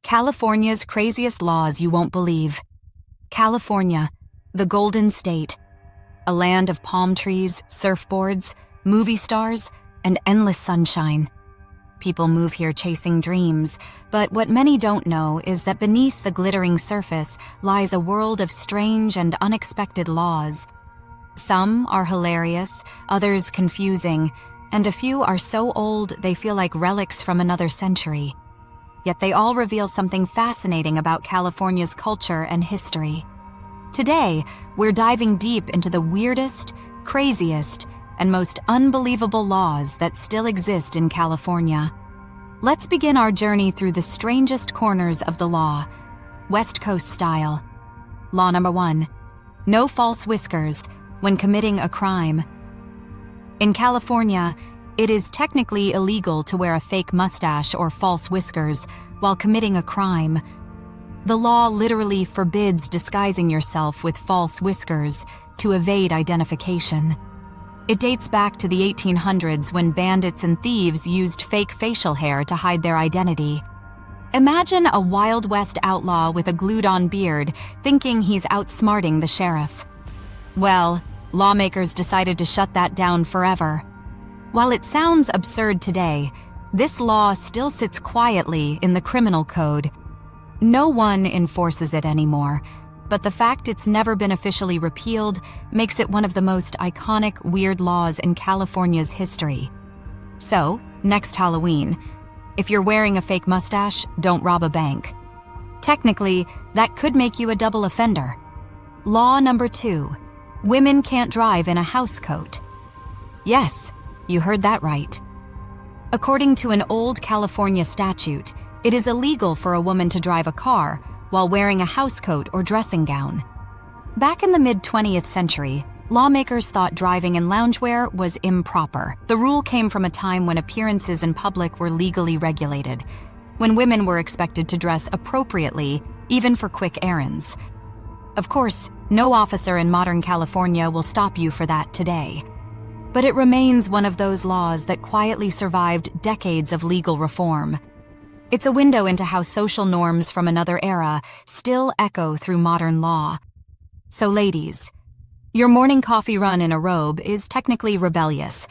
California's craziest laws you won't believe. California, the Golden State, a land of palm trees, surfboards, movie stars, and endless sunshine. People move here chasing dreams, but what many don't know is that beneath the glittering surface lies a world of strange and unexpected laws. Some are hilarious, others confusing, and a few are so old they feel like relics from another century. Yet they all reveal something fascinating about California's culture and history. Today, we're diving deep into the weirdest, craziest, and most unbelievable laws that still exist in California. Let's begin our journey through the strangest corners of the law, West Coast style. Law number 1, no false whiskers when committing a crime. In California, it is technically illegal to wear a fake mustache or false whiskers while committing a crime. The law literally forbids disguising yourself with false whiskers to evade identification. It dates back to the 1800s when bandits and thieves used fake facial hair to hide their identity. Imagine a Wild West outlaw with a glued-on beard thinking he's outsmarting the sheriff. Well, lawmakers decided to shut that down forever. While it sounds absurd today, this law still sits quietly in the criminal code. No one enforces it anymore, but the fact it's never been officially repealed makes it one of the most iconic weird laws in California's history. So, next Halloween, if you're wearing a fake mustache, don't rob a bank. Technically, that could make you a double offender. Law number 2, women can't drive in a housecoat. Yes, you heard that right. According to an old California statute, it is illegal for a woman to drive a car while wearing a housecoat or dressing gown. Back in the mid-20th century, lawmakers thought driving in loungewear was improper. The rule came from a time when appearances in public were legally regulated, when women were expected to dress appropriately, even for quick errands. Of course, no officer in modern California will stop you for that today. But it remains one of those laws that quietly survived decades of legal reform. It's a window into how social norms from another era still echo through modern law. So ladies, your morning coffee run in a robe is technically rebellious.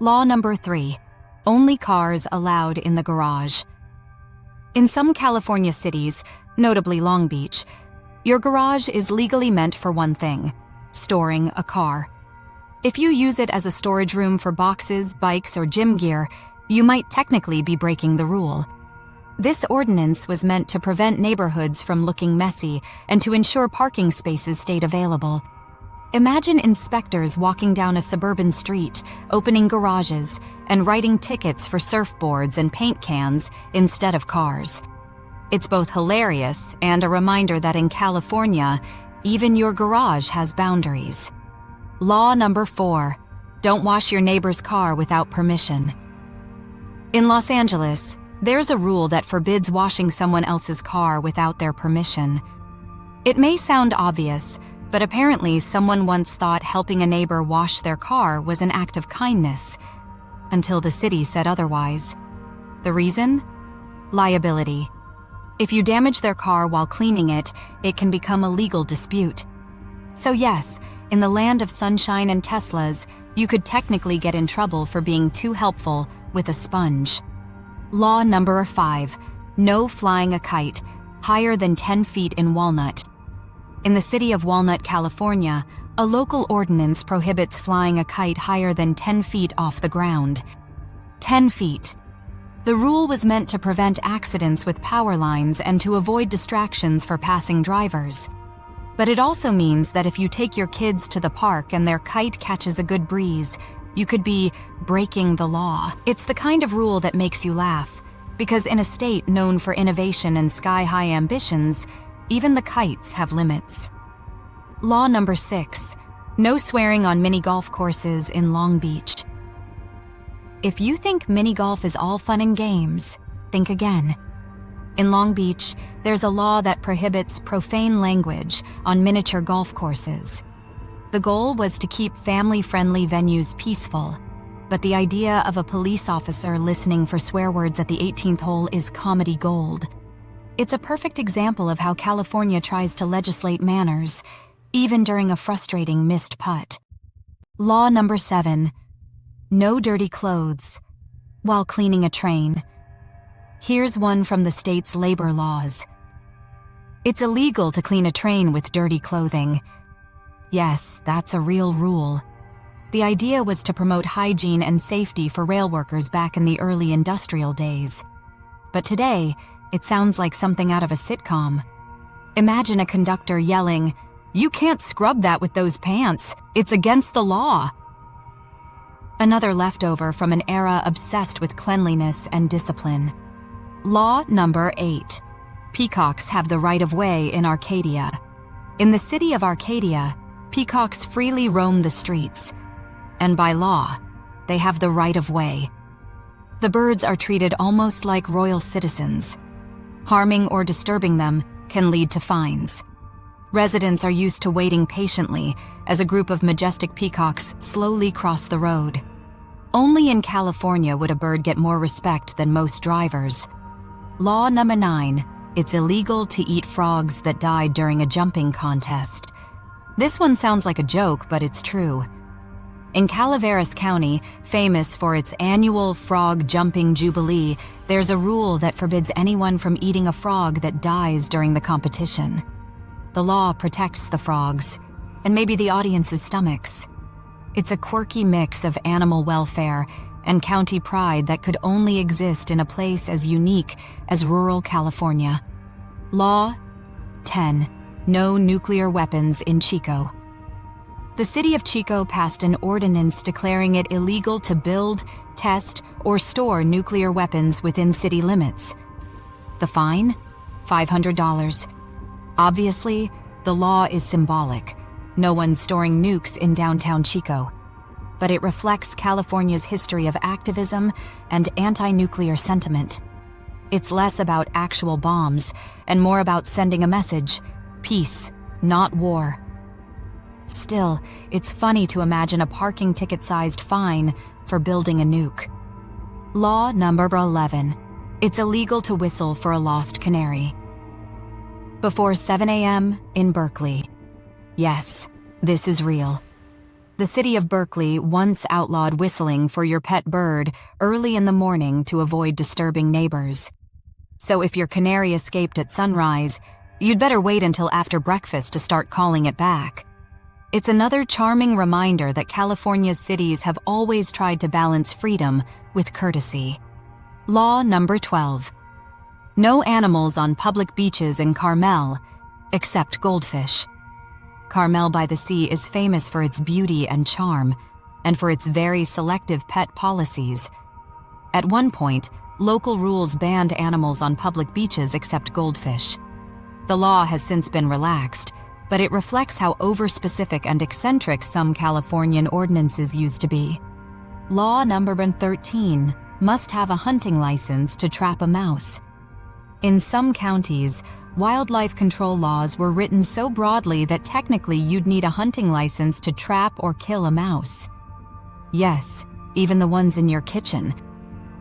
Law number 3, only cars allowed in the garage. In some California cities, notably Long Beach, your garage is legally meant for one thing: storing a car. If you use it as a storage room for boxes, bikes, or gym gear, you might technically be breaking the rule. This ordinance was meant to prevent neighborhoods from looking messy and to ensure parking spaces stayed available. Imagine inspectors walking down a suburban street, opening garages, and writing tickets for surfboards and paint cans instead of cars. It's both hilarious and a reminder that in California, even your garage has boundaries. Law number 4, don't wash your neighbor's car without permission. In Los Angeles, there's a rule that forbids washing someone else's car without their permission. It may sound obvious, but apparently someone once thought helping a neighbor wash their car was an act of kindness, until the city said otherwise. The reason? Liability. If you damage their car while cleaning it, it can become a legal dispute. So yes, in the land of sunshine and Teslas, you could technically get in trouble for being too helpful with a sponge. Law number 5, no flying a kite higher than 10 feet in Walnut. In the city of Walnut, California, a local ordinance prohibits flying a kite higher than 10 feet off the ground. 10 feet. The rule was meant to prevent accidents with power lines and to avoid distractions for passing drivers. But it also means that if you take your kids to the park and their kite catches a good breeze, you could be breaking the law. It's the kind of rule that makes you laugh, because in a state known for innovation and sky-high ambitions, even the kites have limits. Law number 6, no swearing on mini golf courses in Long Beach. If you think mini golf is all fun and games, think again. In Long Beach, there's a law that prohibits profane language on miniature golf courses. The goal was to keep family-friendly venues peaceful, but the idea of a police officer listening for swear words at the 18th hole is comedy gold. It's a perfect example of how California tries to legislate manners, even during a frustrating missed putt. Law number 7. No dirty clothes while cleaning a train. Here's one from the state's labor laws. It's illegal to clean a train with dirty clothing. Yes, that's a real rule. The idea was to promote hygiene and safety for rail workers back in the early industrial days. But today, it sounds like something out of a sitcom. Imagine a conductor yelling, "You can't scrub that with those pants. It's against the law." Another leftover from an era obsessed with cleanliness and discipline. Law number 8. Peacocks have the right of way in Arcadia. In the city of Arcadia, peacocks freely roam the streets. And by law, they have the right of way. The birds are treated almost like royal citizens. Harming or disturbing them can lead to fines. Residents are used to waiting patiently as a group of majestic peacocks slowly cross the road. Only in California would a bird get more respect than most drivers. Law number 9. It's illegal to eat frogs that died during a jumping contest. This one sounds like a joke, but it's true. In Calaveras County, famous for its annual frog jumping jubilee, there's a rule that forbids anyone from eating a frog that dies during the competition. The law protects the frogs, and maybe the audience's stomachs. It's a quirky mix of animal welfare and county pride that could only exist in a place as unique as rural California. Law 10. No nuclear weapons in Chico. The city of Chico passed an ordinance declaring it illegal to build, test, or store nuclear weapons within city limits. The fine? $500. Obviously, the law is symbolic. No one's storing nukes in downtown Chico. But it reflects California's history of activism and anti-nuclear sentiment. It's less about actual bombs and more about sending a message: peace, not war. Still, it's funny to imagine a parking ticket-sized fine for building a nuke. Law number 11. It's illegal to whistle for a lost canary. Before 7 a.m. in Berkeley. Yes, this is real. The city of Berkeley once outlawed whistling for your pet bird early in the morning to avoid disturbing neighbors. So if your canary escaped at sunrise, you'd better wait until after breakfast to start calling it back. It's another charming reminder that California's cities have always tried to balance freedom with courtesy. Law number 12. No animals on public beaches in Carmel, except goldfish. Carmel by the Sea is famous for its beauty and charm, and for its very selective pet policies. At one point, local rules banned animals on public beaches except goldfish. The law has since been relaxed, but it reflects how overspecific and eccentric some Californian ordinances used to be. Law number 13. Must have a hunting license to trap a mouse. In some counties, wildlife control laws were written so broadly that technically you'd need a hunting license to trap or kill a mouse. Yes, even the ones in your kitchen.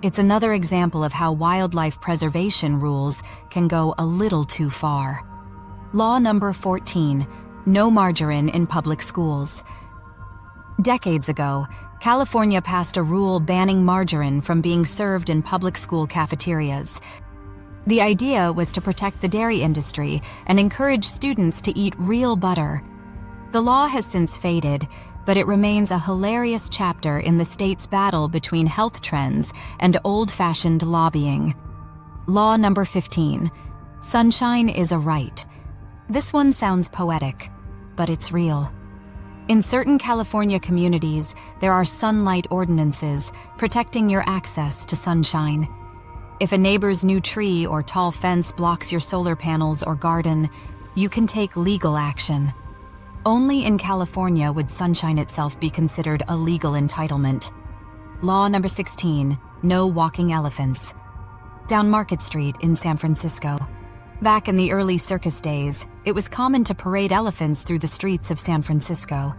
It's another example of how wildlife preservation rules can go a little too far. Law number 14. No margarine in public schools. Decades ago, California passed a rule banning margarine from being served in public school cafeterias. The idea was to protect the dairy industry and encourage students to eat real butter. The law has since faded, but it remains a hilarious chapter in the state's battle between health trends and old-fashioned lobbying. Law number 15. Sunshine is a right. This one sounds poetic, but it's real. In certain California communities, there are sunlight ordinances protecting your access to sunshine. If a neighbor's new tree or tall fence blocks your solar panels or garden, you can take legal action. Only in California would sunshine itself be considered a legal entitlement. Law number 16. No walking elephants. Down Market Street in San Francisco. Back in the early circus days, it was common to parade elephants through the streets of San Francisco.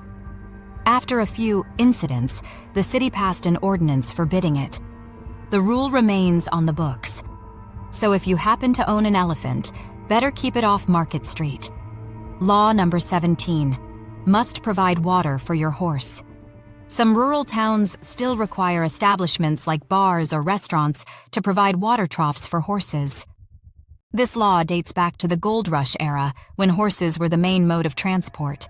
After a few incidents, the city passed an ordinance forbidding it. The rule remains on the books. So if you happen to own an elephant, better keep it off Market Street. Law number 17. Must provide water for your horse. Some rural towns still require establishments like bars or restaurants to provide water troughs for horses. This law dates back to the Gold Rush era, when horses were the main mode of transport.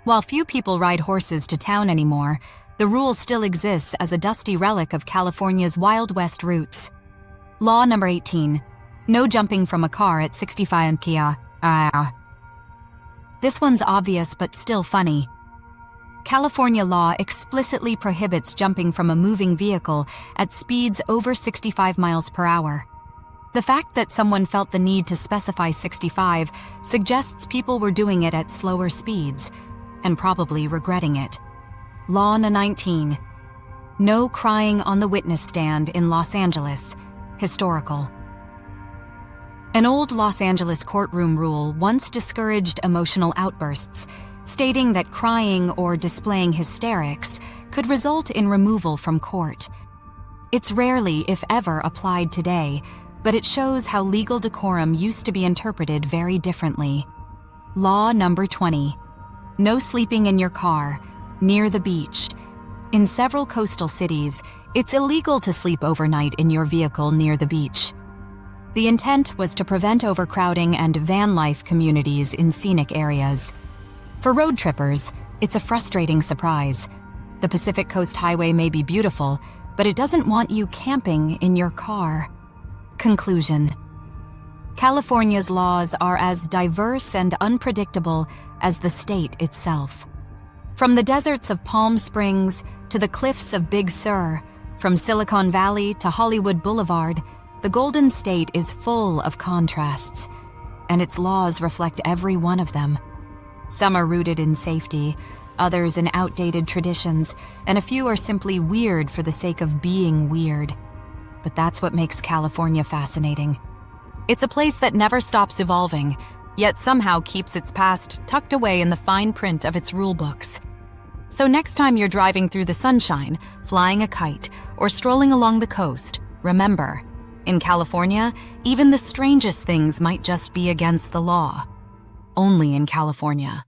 While few people ride horses to town anymore, the rule still exists as a dusty relic of California's Wild West roots. Law number 18. No jumping from a car at 65 km/h. This one's obvious but still funny. California law explicitly prohibits jumping from a moving vehicle at speeds over 65 miles per hour. The fact that someone felt the need to specify 65 suggests people were doing it at slower speeds, and probably regretting it. Law 19. No crying on the witness stand in Los Angeles. Historical. An old Los Angeles courtroom rule once discouraged emotional outbursts, stating that crying or displaying hysterics could result in removal from court. It's rarely, if ever, applied today, but it shows how legal decorum used to be interpreted very differently. Law number 20. No sleeping in your car, near the beach. In several coastal cities, it's illegal to sleep overnight in your vehicle near the beach. The intent was to prevent overcrowding and van life communities in scenic areas. For road trippers, it's a frustrating surprise. The Pacific Coast Highway may be beautiful, but it doesn't want you camping in your car. Conclusion. California's laws are as diverse and unpredictable as the state itself. From the deserts of Palm Springs to the cliffs of Big Sur, from Silicon Valley to Hollywood Boulevard, the Golden State is full of contrasts, and its laws reflect every one of them. Some are rooted in safety, others in outdated traditions, and a few are simply weird for the sake of being weird. But that's what makes California fascinating. It's a place that never stops evolving, yet somehow keeps its past tucked away in the fine print of its rulebooks. So next time you're driving through the sunshine, flying a kite, or strolling along the coast, remember, in California, even the strangest things might just be against the law. Only in California.